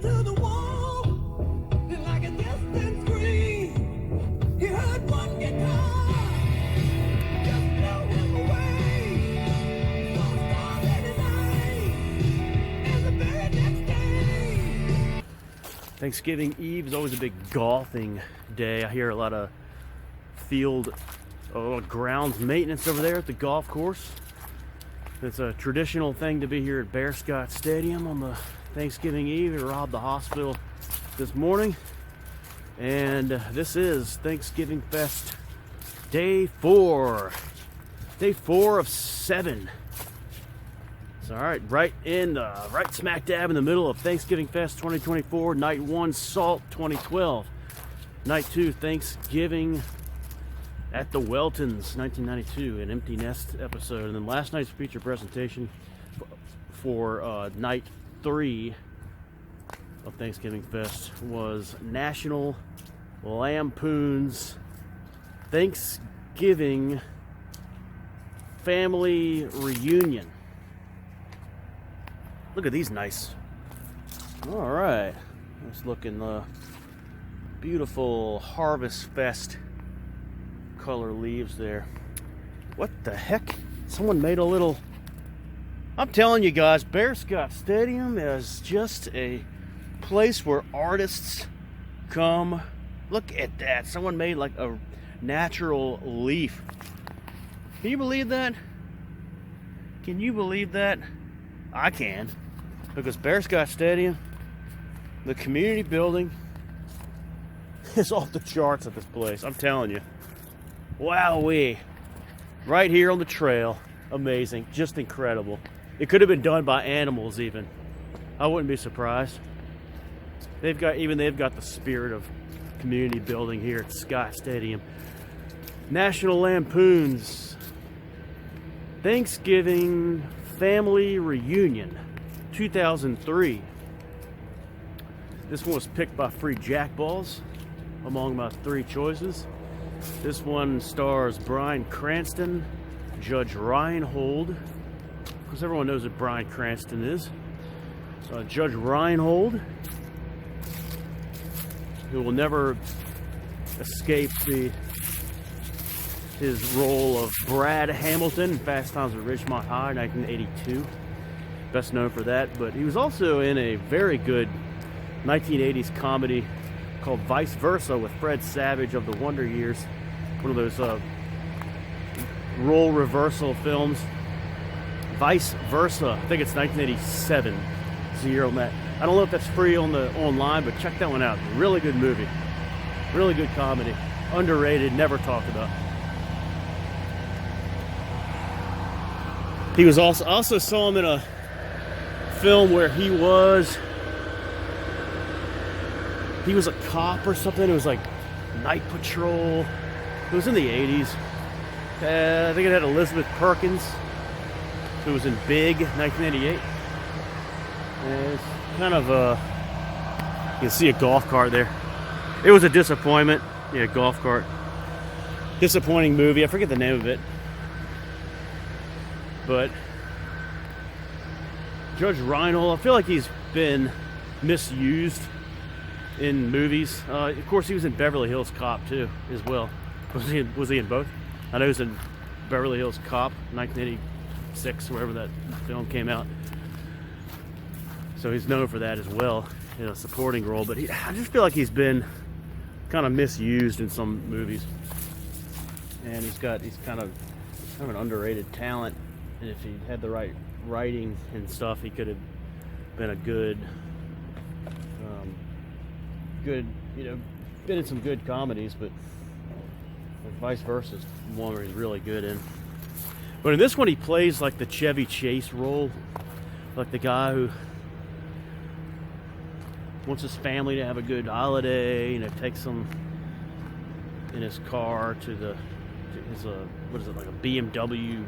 to the wall, and like a distant scream, he heard one guitar just blow him away. So started his eye, and the very next day. Thanksgiving Eve is always a big golfing day. I hear a lot of field grounds maintenance over there at the golf course. It's a traditional thing to be here at Bearscott Stadium on the Thanksgiving Eve. We robbed the hospital this morning, and this is Thanksgivingfest day 4 of 7. It's all right, right smack dab in the middle of Thanksgivingfest 2024, night 1 Salt 2012, night 2 Thanksgiving at the Weltons 1992, an empty nest episode, and then last night's feature presentation for night 3 of Thanksgivingfest was National Lampoon's Thanksgiving Family Reunion. Look at these nice. All right, nice looking beautiful Harvest Fest color leaves there. What the heck? Someone made a little. I'm telling you guys, Bearscott Stadium is just a place where artists come. Look at that. Someone made like a natural leaf. Can you believe that? Can you believe that? I can. Because Bearscott Stadium, the community building, is off the charts at this place. I'm telling you. Wowee. Right here on the trail. Amazing. Just incredible. It could have been done by animals even. I wouldn't be surprised. They've got the spirit of community building here at Scott Stadium. National Lampoon's Thanksgiving Family Reunion 2003. This one was picked by Free Jackballs among my 3 choices. This one stars Bryan Cranston, Judge Reinhold, because everyone knows what Bryan Cranston is. Judge Reinhold, who will never escape his role of Brad Hamilton in Fast Times at Ridgemont High, 1982. Best known for that, but he was also in a very good 1980s comedy called Vice Versa with Fred Savage of the Wonder Years. One of those role reversal films. Vice Versa. I think it's 1987. Zero Matt. I don't know if that's free online, but check that one out. Really good movie. Really good comedy. Underrated, never talked about. He was also saw him in a film where he was a cop or something. It was like Night Patrol. It was in the 80s. I think it had Elizabeth Perkins, who was in Big, 1988. And it's kind of you can see a golf cart there. It was a disappointment. Yeah, golf cart. Disappointing movie. I forget the name of it. But Judge Reinhold, I feel like he's been misused in movies. Of course, he was in Beverly Hills Cop too, as well. Was he in both? I know he was in Beverly Hills Cop, 1986, wherever that film came out. So he's known for that as well, in a supporting role. But I just feel like he's been kind of misused in some movies, and he's kind of an underrated talent. And if he had the right writing and stuff, he could have been a good, been in some good comedies, but Vice Versa is one where he's really good in. But in this one, he plays like the Chevy Chase role, like the guy who wants his family to have a good holiday, takes them in his car to his what is it, like a BMW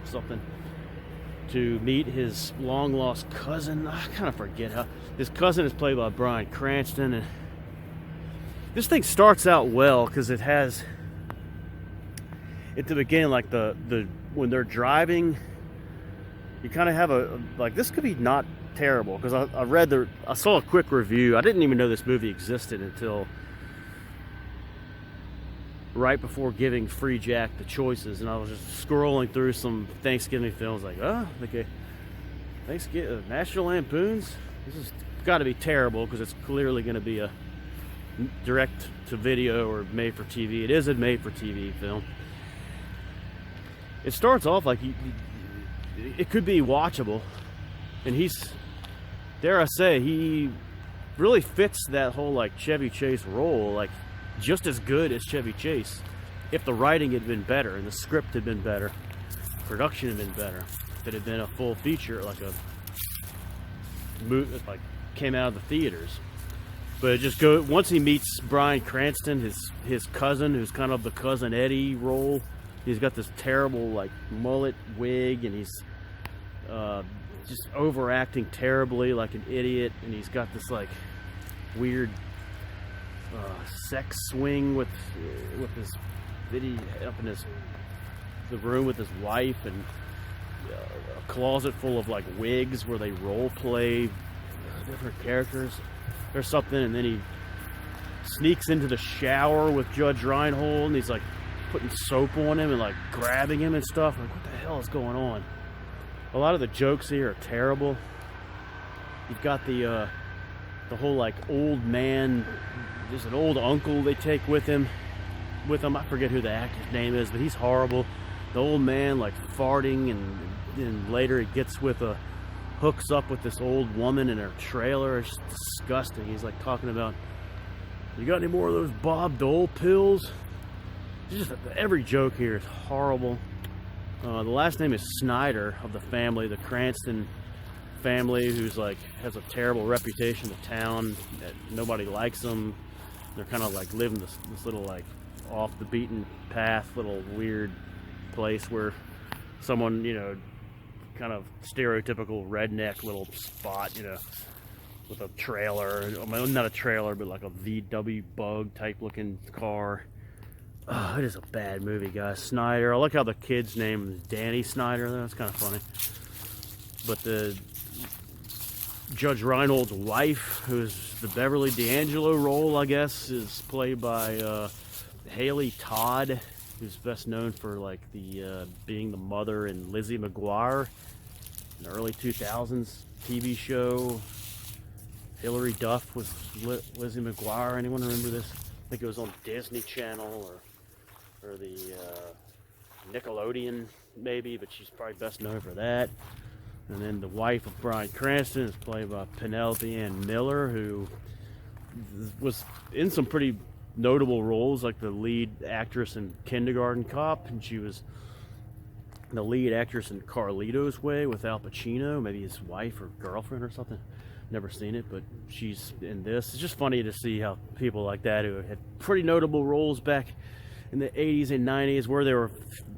something, to meet his long lost cousin. I kind of forget how his cousin is played by Bryan Cranston, and this thing starts out well because it has at the beginning, like the when they're driving, you kind of have a like, this could be not terrible because I saw a quick review. I didn't even know this movie existed until right before giving Free Jack the choices, and I was just scrolling through some Thanksgiving films, like, okay, Thanksgiving, National Lampoons. This has got to be terrible because it's clearly going to be a direct-to-video or made-for-TV. It is a made-for-TV film. It starts off like it could be watchable, and dare I say, he really fits that whole like Chevy Chase role, like just as good as Chevy Chase, if the writing had been better and the script had been better, production had been better, if it had been a full feature, like a movie, like came out of the theaters. But it just once he meets Bryan Cranston, his cousin, who's kind of the Cousin Eddie role. He's got this terrible like mullet wig, and he's just overacting terribly like an idiot, and he's got this like weird sex swing with his Eddie up in the room with his wife, and a closet full of like wigs where they role play different characters or something, and then he sneaks into the shower with Judge Reinhold, and he's like putting soap on him and like grabbing him and stuff. Like, what the hell is going on? A lot of the jokes here are terrible. You've got the whole like old man, there's an old uncle they take with him. I forget who the actor's name is, but he's horrible. The old man like farting, and later he hooks up with this old woman in her trailer. It's just disgusting. He's like talking about, you got any more of those Bob Dole pills? Just every joke here is horrible. The last name is Snyder of the family, the Cranston family, who's like has a terrible reputation in the town. That nobody likes them. They're kind of like living this little like off the beaten path, little weird place where someone, kind of stereotypical redneck little spot, with a trailer. Not a trailer, but like a VW Bug type looking car. Oh, it is a bad movie, guys. Snyder. I like how the kid's name is Danny Snyder. That's kind of funny. But the Judge Reinhold's wife, who's the Beverly D'Angelo role, I guess, is played by Haley Todd, who's best known for like the being the mother in Lizzie McGuire, an early 2000s TV show. Hilary Duff was Lizzie McGuire. Anyone remember this? I think it was on Disney Channel or the Nickelodeon maybe, but she's probably best known for that. And then the wife of Bryan Cranston is played by Penelope Ann Miller, who was in some pretty notable roles, like the lead actress in Kindergarten Cop, and she was the lead actress in Carlito's Way with Al Pacino, maybe his wife or girlfriend or something. Never seen it, but she's in this. It's just funny to see how people like that who had pretty notable roles back in the 80s and 90s, where they were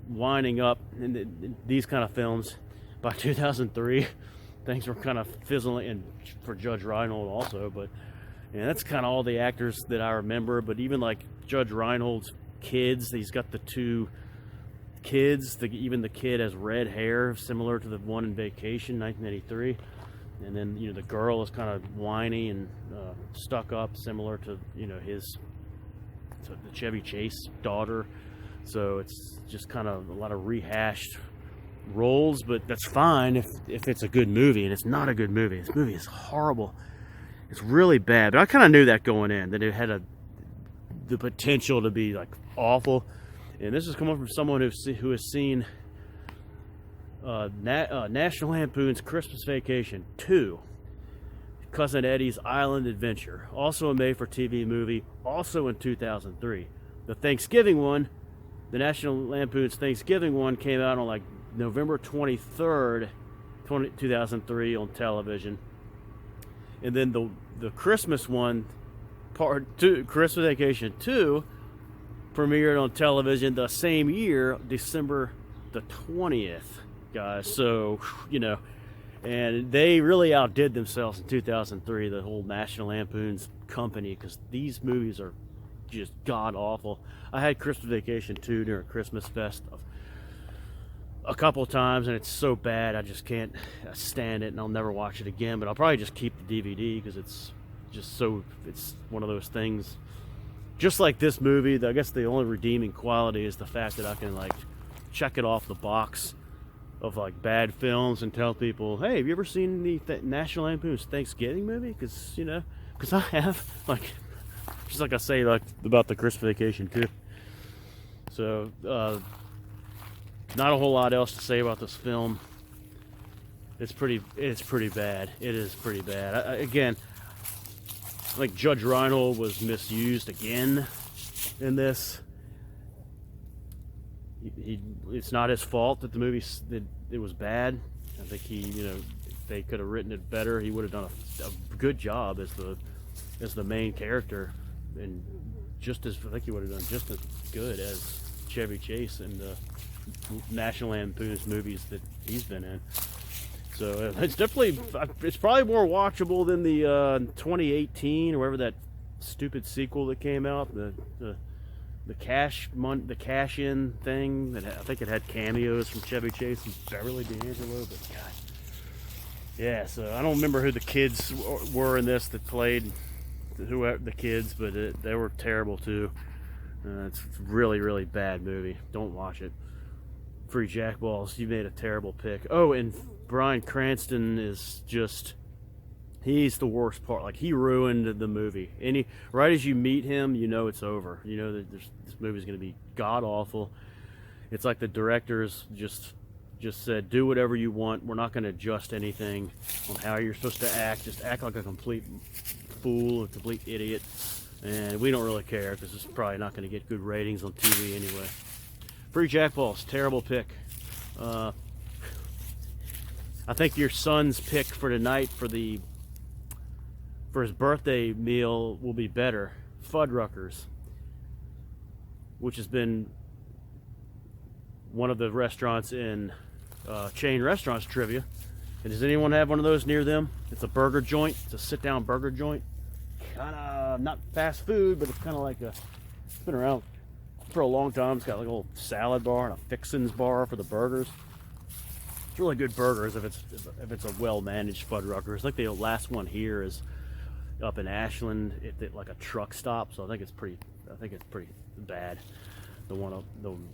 winding up in these kind of films. By 2003, things were kind of fizzling, and for Judge Reinhold also, but that's kind of all the actors that I remember. But even like Judge Reinhold's kids, he's got the two kids, even the kid has red hair, similar to the one in Vacation, 1983. And then, the girl is kind of whiny and stuck up, similar to, to the Chevy Chase daughter. So it's just kind of a lot of rehashed roles, but that's fine if it's a good movie, and it's not a good movie. This movie is horrible. It's really bad, but I kind of knew that going in, that it had the potential to be like awful. And this is coming from someone who has seen National Lampoon's Christmas Vacation 2, Cousin Eddie's Island Adventure, also a made-for-TV movie, also in 2003. The Thanksgiving one, the National Lampoon's Thanksgiving one, came out on like November 23rd, 2003 on television. And then the Christmas one, Part 2, Christmas Vacation 2, premiered on television the same year, December the 20th. Guys, so and they really outdid themselves in 2003, the whole National Lampoon's company, because these movies are just god awful. I had Christmas Vacation 2 during Christmas Fest a couple times, and it's so bad I just can't stand it, and I'll never watch it again. But I'll probably just keep the DVD because it's just so, it's one of those things. Just like this movie, I guess the only redeeming quality is the fact that I can like check it off the box of like bad films and tell people, hey, have you ever seen the National Lampoon's Thanksgiving movie? Because, you know, because I have, like, just like I say like about the Christmas Vacation too. So not a whole lot else to say about this film. It's pretty bad. It is pretty bad. Again, like Judge Reinhold was misused again in this. It's not his fault that the movie that it was bad. I think if they could have written it better, he would have done a good job as the main character, and I think he would have done just as good as Chevy Chase in the National Lampoon's movies that he's been in. So it's probably more watchable than the 2018 or whatever that stupid sequel that came out, the cash in thing that I think it had cameos from Chevy Chase and Beverly D'Angelo. But God, yeah. So I don't remember who the kids were in this that played the kids, but they were terrible too. It's a really, really bad movie. Don't watch it. Free Jack Balls, you made a terrible pick. Oh, and Bryan Cranston is he's the worst part. Like, he ruined the movie. Right as you meet him, you know it's over. You know that this movie's going to be god awful. It's like the directors just said, do whatever you want. We're not going to adjust anything on how you're supposed to act. Just act like a complete fool, a complete idiot. And we don't really care because it's probably not going to get good ratings on TV anyway. Free Jack Balls, terrible pick. I think your son's pick for tonight for his birthday meal will be better. Fuddruckers, which has been one of the restaurants in chain restaurants trivia. And does anyone have one of those near them? It's a burger joint. It's a sit-down burger joint. Kind of not fast food, but it's kind of like it's been around for a long time. It's got like a little salad bar and a fixins bar for the burgers. It's really good burgers if it's a well-managed Fuddruckers. Like the last one here is up in Ashland at like a truck stop, so I think it's pretty bad. The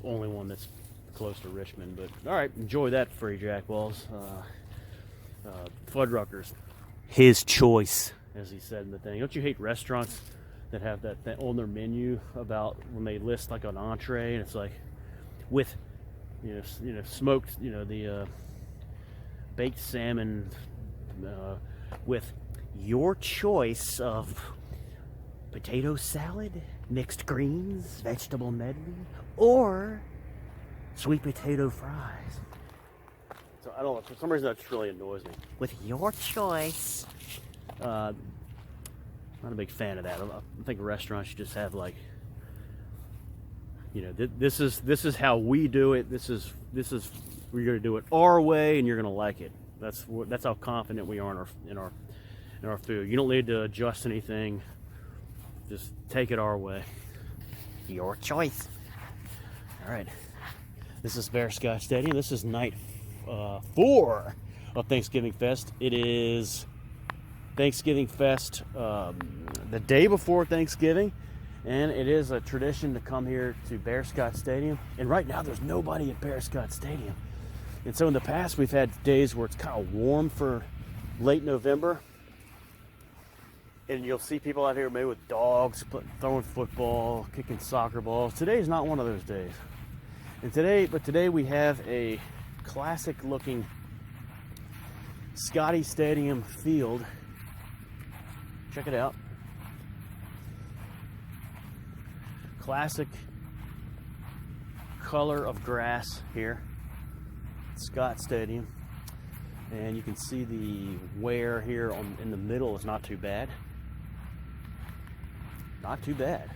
only one that's close to Richmond. But all right, enjoy that, Free Jack Balls. Fuddruckers, his choice, as he said in the thing. Don't you hate restaurants that have that on their menu about when they list like an entree and it's like with smoked the baked salmon with your choice of potato salad, mixed greens, vegetable medley, or sweet potato fries. So I don't know, for some reason that just really annoys me. With your choice. Not a big fan of that. I think restaurants should just have like, this is how we do it. This is we're going to do it our way, and you're going to like it. That's how confident we are in our food. You don't need to adjust anything. Just take it our way. Your choice. All right. This is Bearscott Stadium. This is night 4 of Thanksgivingfest. It is Thanksgivingfest the day before Thanksgiving, and it is a tradition to come here to Bearscott Stadium. And right now there's nobody at Bearscott Stadium. And so in the past we've had days where it's kind of warm for late November, and you'll see people out here maybe with dogs, throwing football, kicking soccer balls. Today's not one of those days. Today we have a classic looking Scotty Stadium field. Check it out. Classic color of grass here at Scott Stadium. And you can see the wear here in the middle is not too bad. Not too bad.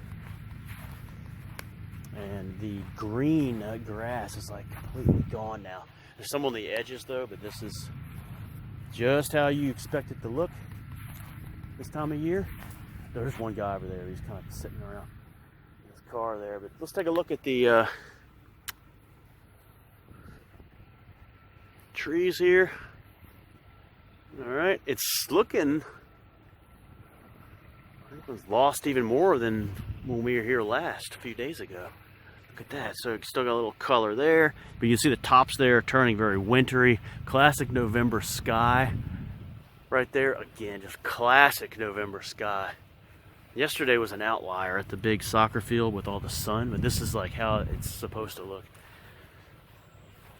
And the green grass is like completely gone now. There's some on the edges though, but this is just how you expect it to look this time of year. There's one guy over there. He's kind of sitting around in his car there. But let's take a look at the trees here. All right, it's looking, it was lost even more than when we were here last, a few days ago. Look at that. So it's still got a little color there, but you see the tops there turning very wintry. Classic November sky right there. Again, just classic November sky. Yesterday was an outlier at the big soccer field with all the sun, but this is like how it's supposed to look.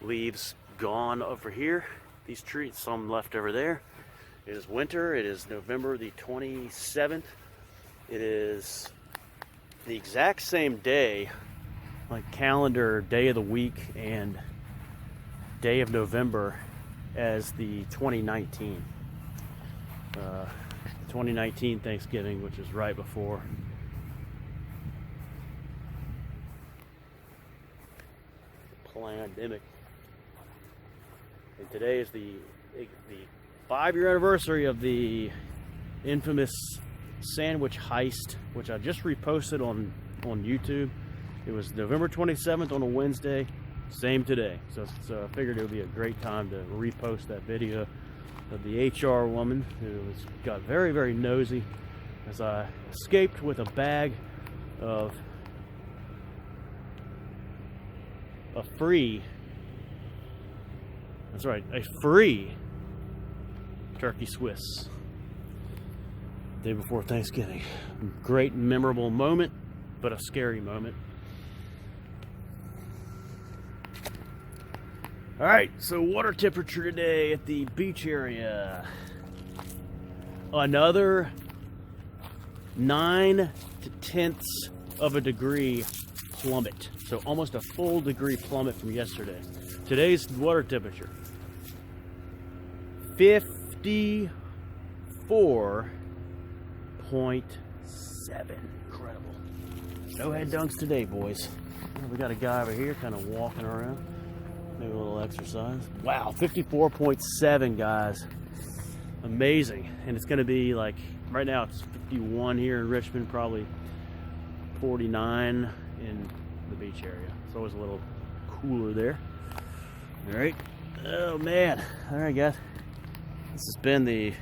Leaves gone over here. These trees, some left over there. It is winter. It is November the 27th. It is the exact same day, like calendar day of the week and day of November, as the 2019 Thanksgiving, which is right before the pandemic. And today is the 5-year anniversary of the infamous sandwich heist, which I just reposted on YouTube. It was November 27th on a Wednesday, same today. So I figured it would be a great time to repost that video of the HR woman who got very, very nosy as I escaped with a bag of a free turkey Swiss. Day before Thanksgiving. Great memorable moment, but a scary moment. All right, so water temperature today at the beach area. Another 9/10 of a degree plummet. So almost a full degree plummet from yesterday. Today's water temperature, 54.7. Incredible. No head dunks today, boys. We got a guy over here kind of walking around. Maybe a little exercise. Wow, 54.7, guys. Amazing. And it's going to be like, right now it's 51 here in Richmond, probably 49 in the beach area. It's always a little cooler there. All right. Oh, man. All right, guys. This has been the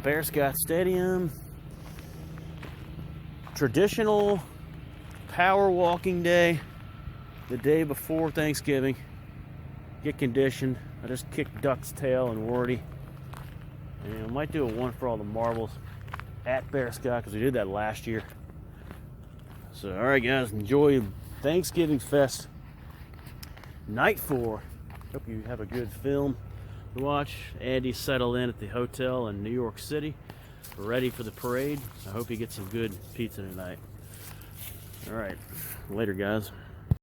Bearscott Stadium traditional power walking day, the day before Thanksgiving. Get conditioned. I just kicked Duck's tail and Wardy. And I might do a one for all the marbles at Bearscott because we did that last year. So, all right, guys, enjoy Thanksgivingfest night 4. Hope you have a good film to watch. Andy's settled in at the hotel in New York City, ready for the parade. I hope he gets some good pizza tonight. All right, later, guys.